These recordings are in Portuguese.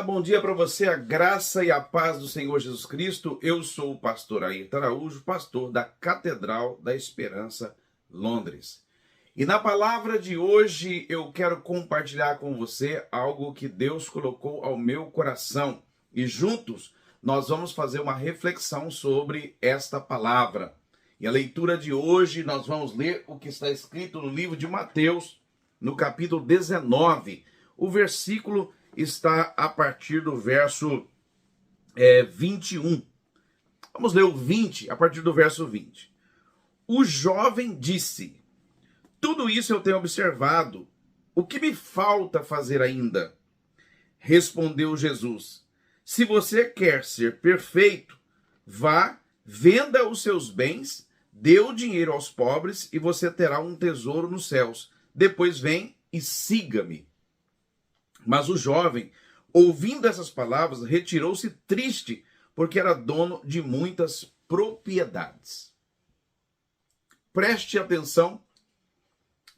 bom dia para você, a graça e a paz do Senhor Jesus Cristo. Eu sou o pastor Ayrton Araújo, pastor da Catedral da Esperança, Londres. E na palavra de hoje eu quero compartilhar com você algo que Deus colocou ao meu coração. E juntos nós vamos fazer uma reflexão sobre esta palavra. E a leitura de hoje nós vamos ler o que está escrito no livro de Mateus, no capítulo 19. O versículo está a partir do verso 21. Vamos ler o 20, a partir do verso 20. O jovem disse: tudo isso eu tenho observado. O que me falta fazer ainda? Respondeu Jesus: se você quer ser perfeito, vá, venda os seus bens, dê o dinheiro aos pobres e você terá um tesouro nos céus. Depois vem e siga-me. Mas o jovem, ouvindo essas palavras, retirou-se triste, porque era dono de muitas propriedades. Preste atenção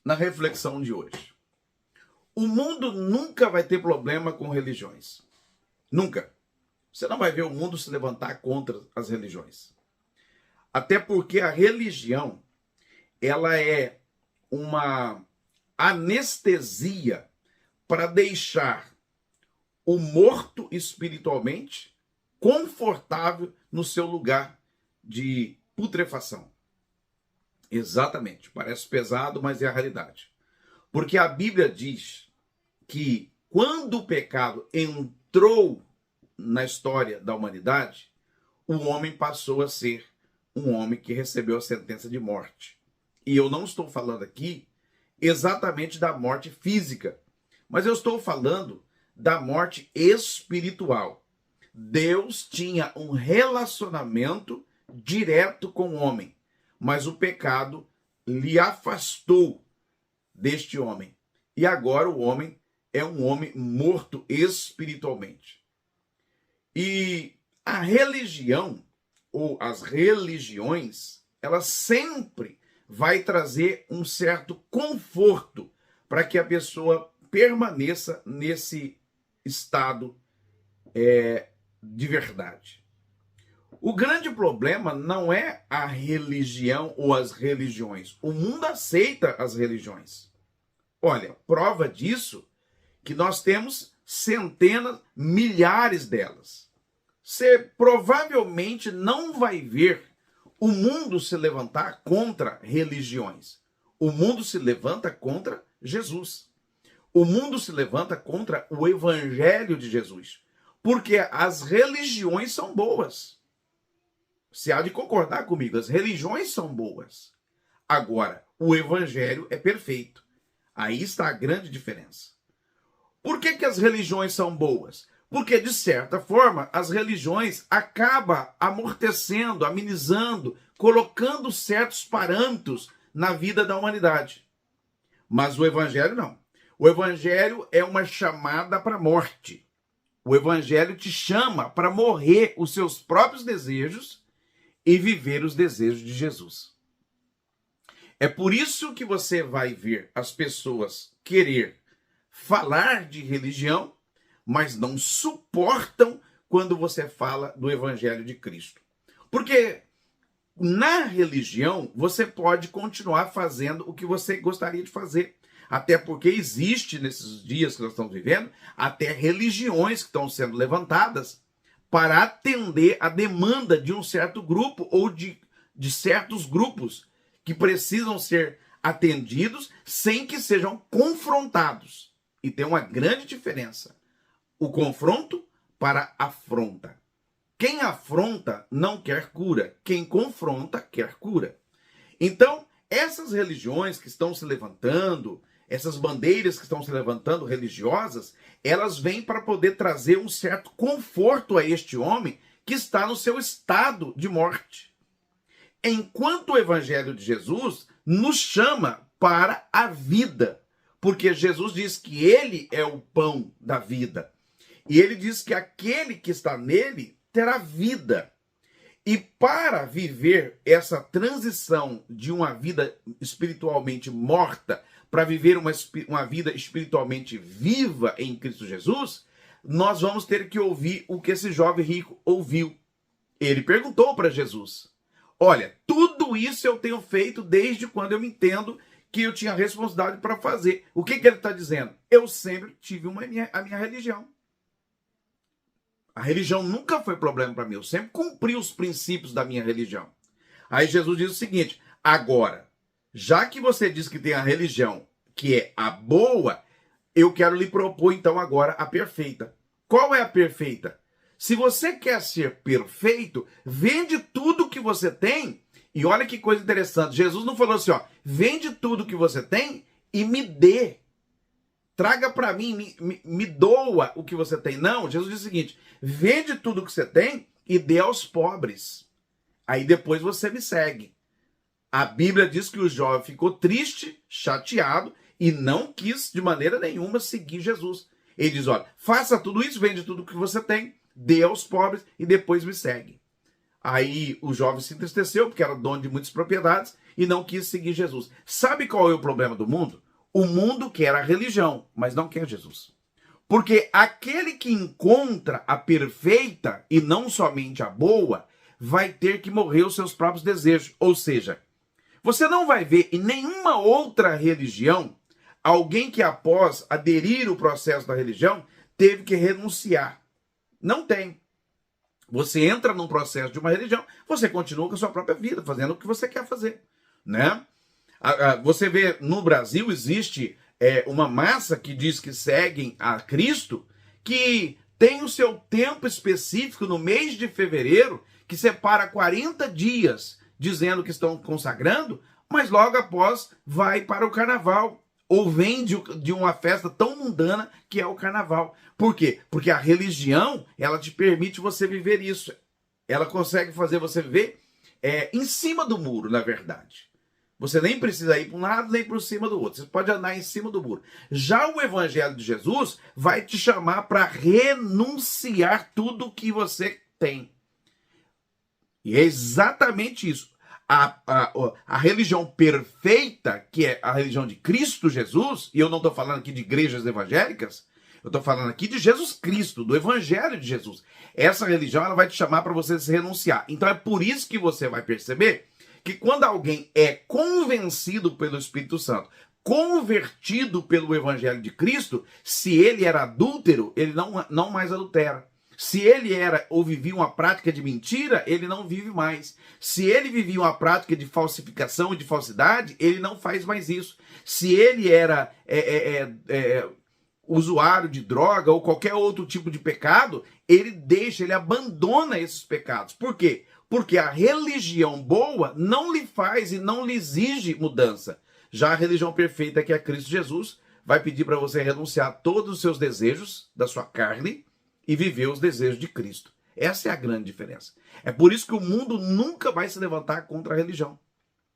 na reflexão de hoje. O mundo nunca vai ter problema com religiões. Nunca. Você não vai ver o mundo se levantar contra as religiões. Até porque a religião, ela é uma anestesia para deixar o morto espiritualmente confortável no seu lugar de putrefação. Exatamente, parece pesado, mas é a realidade. Porque a Bíblia diz que quando o pecado entrou na história da humanidade, o homem passou a ser um homem que recebeu a sentença de morte. E eu não estou falando aqui exatamente da morte física, mas eu estou falando da morte espiritual. Deus tinha um relacionamento direto com o homem, mas o pecado lhe afastou deste homem. E agora o homem é um homem morto espiritualmente. E a religião, ou as religiões, ela sempre vai trazer um certo conforto para que a pessoa permaneça nesse estado de verdade. O grande problema não é a religião ou as religiões. O mundo aceita as religiões. Olha, prova disso que nós temos centenas, milhares delas. Você provavelmente não vai ver o mundo se levantar contra religiões. O mundo se levanta contra Jesus. O mundo se levanta contra o evangelho de Jesus. Porque as religiões são boas. Você há de concordar comigo, as religiões são boas. Agora, o evangelho é perfeito. Aí está a grande diferença. Por que as religiões são boas? Porque, de certa forma, as religiões acabam amortecendo, amenizando, colocando certos parâmetros na vida da humanidade. Mas o evangelho não. O evangelho é uma chamada para a morte. O evangelho te chama para morrer os seus próprios desejos e viver os desejos de Jesus. É por isso que você vai ver as pessoas querer falar de religião, mas não suportam quando você fala do evangelho de Cristo. Porque na religião você pode continuar fazendo o que você gostaria de fazer. Até porque existe, nesses dias que nós estamos vivendo, até religiões que estão sendo levantadas para atender a demanda de um certo grupo ou de certos grupos que precisam ser atendidos sem que sejam confrontados. E tem uma grande diferença. O confronto para a afronta. Quem afronta não quer cura. Quem confronta quer cura. Então, essas religiões que estão se levantando, essas bandeiras que estão se levantando religiosas, elas vêm para poder trazer um certo conforto a este homem que está no seu estado de morte. Enquanto o evangelho de Jesus nos chama para a vida, porque Jesus diz que ele é o pão da vida. E ele diz que aquele que está nele terá vida. E para viver essa transição de uma vida espiritualmente morta para viver uma vida espiritualmente viva em Cristo Jesus, nós vamos ter que ouvir o que esse jovem rico ouviu. Ele perguntou para Jesus: olha, tudo isso eu tenho feito desde quando eu me entendo que eu tinha responsabilidade para fazer. O que ele está dizendo? Eu sempre tive a minha religião. A religião nunca foi problema para mim. Eu sempre cumpri os princípios da minha religião. Aí Jesus diz o seguinte: agora, já que você diz que tem a religião que é a boa, eu quero lhe propor então agora a perfeita. Qual é a perfeita? Se você quer ser perfeito, vende tudo que você tem. E olha que coisa interessante. Jesus não falou assim, ó, vende tudo que você tem e me dê. Traga para mim, me doa o que você tem. Não, Jesus diz o seguinte: vende tudo que você tem e dê aos pobres. Aí depois você me segue. A Bíblia diz que o jovem ficou triste, chateado e não quis de maneira nenhuma seguir Jesus. Ele diz, olha, faça tudo isso, vende tudo que você tem, dê aos pobres e depois me segue. Aí o jovem se entristeceu porque era dono de muitas propriedades e não quis seguir Jesus. Sabe qual é o problema do mundo? O mundo quer a religião, mas não quer Jesus. Porque aquele que encontra a perfeita e não somente a boa, vai ter que morrer os seus próprios desejos. Ou seja, você não vai ver em nenhuma outra religião alguém que após aderir ao processo da religião teve que renunciar. Não tem. Você entra num processo de uma religião, você continua com a sua própria vida, fazendo o que você quer fazer, né? Você vê, no Brasil existe uma massa que diz que seguem a Cristo, que tem o seu tempo específico no mês de fevereiro, que separa 40 dias dizendo que estão consagrando, mas logo após vai para o carnaval, ou vem de uma festa tão mundana que é o carnaval. Por quê? Porque a religião, ela te permite você viver isso. Ela consegue fazer você viver em cima do muro, na verdade. Você nem precisa ir para um lado nem para cima do outro. Você pode andar em cima do muro. Já o Evangelho de Jesus vai te chamar para renunciar tudo que você tem. E é exatamente isso. A religião perfeita, que é a religião de Cristo Jesus, e eu não estou falando aqui de igrejas evangélicas, eu estou falando aqui de Jesus Cristo, do Evangelho de Jesus. Essa religião ela vai te chamar para você se renunciar. Então é por isso que você vai perceber que quando alguém é convencido pelo Espírito Santo, convertido pelo Evangelho de Cristo, se ele era adúltero, ele não mais adultera. Se ele era ou vivia uma prática de mentira, ele não vive mais. Se ele vivia uma prática de falsificação e de falsidade, ele não faz mais isso. Se ele era usuário de droga ou qualquer outro tipo de pecado, ele abandona esses pecados. Por quê? Porque a religião boa não lhe faz e não lhe exige mudança. Já a religião perfeita, que é Cristo Jesus, vai pedir para você renunciar a todos os seus desejos da sua carne e viver os desejos de Cristo. Essa é a grande diferença. É por isso que o mundo nunca vai se levantar contra a religião.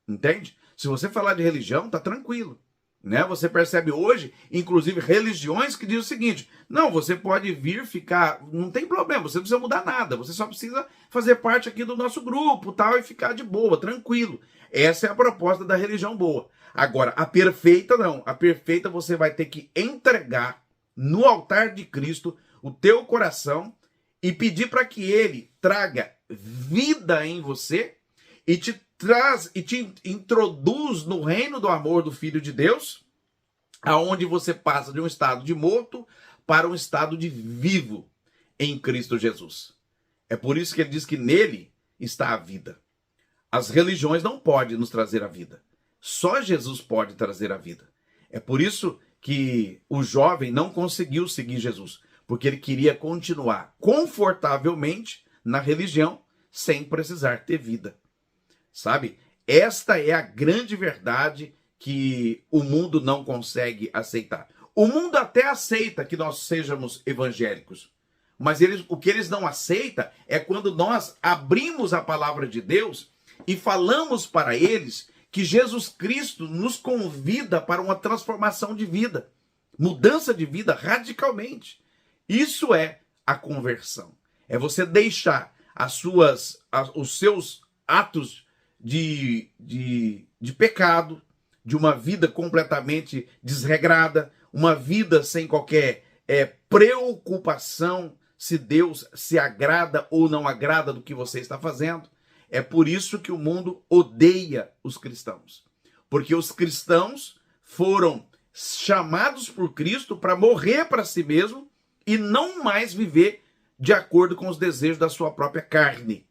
Entende? Se você falar de religião, tá tranquilo. Né? Você percebe hoje, inclusive, religiões que dizem o seguinte: não, você pode vir ficar, não tem problema, você não precisa mudar nada, você só precisa fazer parte aqui do nosso grupo tal, e ficar de boa, tranquilo. Essa é a proposta da religião boa. Agora, a perfeita não. A perfeita você vai ter que entregar no altar de Cristo o teu coração e pedir para que ele traga vida em você e te introduz no reino do amor do Filho de Deus, aonde você passa de um estado de morto para um estado de vivo em Cristo Jesus. É por isso que ele diz que nele está a vida. As religiões não podem nos trazer a vida. Só Jesus pode trazer a vida. É por isso que o jovem não conseguiu seguir Jesus, porque ele queria continuar confortavelmente na religião sem precisar ter vida. Sabe? Esta é a grande verdade que o mundo não consegue aceitar. O mundo até aceita que nós sejamos evangélicos, mas o que eles não aceitam é quando nós abrimos a palavra de Deus e falamos para eles que Jesus Cristo nos convida para uma transformação de vida, mudança de vida radicalmente. Isso é a conversão. É você deixar os seus atos de pecado, de uma vida completamente desregrada, uma vida sem qualquer preocupação se Deus se agrada ou não agrada do que você está fazendo. É por isso que o mundo odeia os cristãos. Porque os cristãos foram chamados por Cristo para morrer para si mesmo e não mais viver de acordo com os desejos da sua própria carne.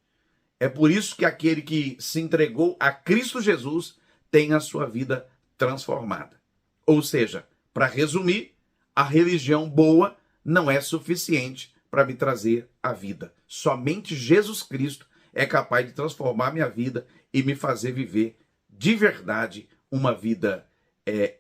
É por isso que aquele que se entregou a Cristo Jesus tem a sua vida transformada. Ou seja, para resumir, a religião boa não é suficiente para me trazer a vida. Somente Jesus Cristo é capaz de transformar minha vida e me fazer viver de verdade uma vida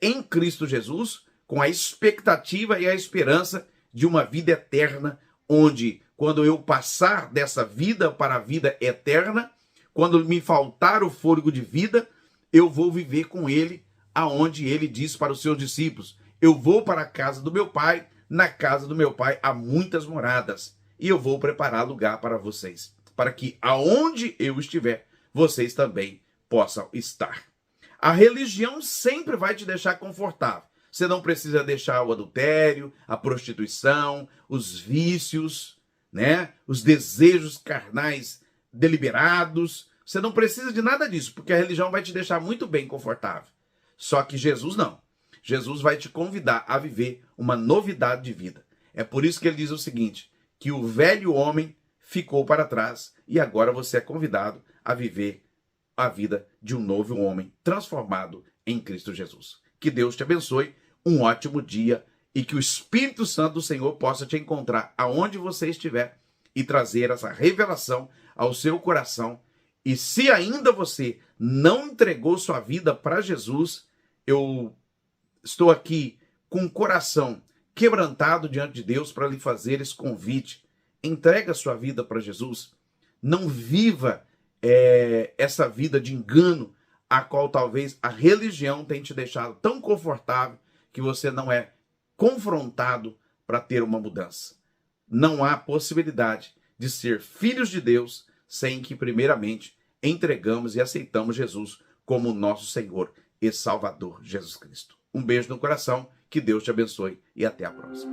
em Cristo Jesus, com a expectativa e a esperança de uma vida eterna, onde, quando eu passar dessa vida para a vida eterna, quando me faltar o fôlego de vida, eu vou viver com ele, aonde ele disse para os seus discípulos: eu vou para a casa do meu pai, na casa do meu pai há muitas moradas, e eu vou preparar lugar para vocês, para que aonde eu estiver, vocês também possam estar. A religião sempre vai te deixar confortável. Você não precisa deixar o adultério, a prostituição, os vícios, né? Os desejos carnais deliberados. Você não precisa de nada disso, porque a religião vai te deixar muito bem confortável. Só que Jesus não. Jesus vai te convidar a viver uma novidade de vida. É por isso que ele diz o seguinte, que o velho homem ficou para trás e agora você é convidado a viver a vida de um novo homem transformado em Cristo Jesus. Que Deus te abençoe, um ótimo dia e que o Espírito Santo do Senhor possa te encontrar aonde você estiver e trazer essa revelação ao seu coração. E se ainda você não entregou sua vida para Jesus, eu estou aqui com o coração quebrantado diante de Deus para lhe fazer esse convite. Entrega sua vida para Jesus. Não viva essa vida de engano a qual talvez a religião tenha te deixado tão confortável que você não é confrontado para ter uma mudança. Não há possibilidade de ser filhos de Deus sem que primeiramente entregamos e aceitamos Jesus como nosso Senhor e Salvador, Jesus Cristo. Um beijo no coração, que Deus te abençoe e até a próxima.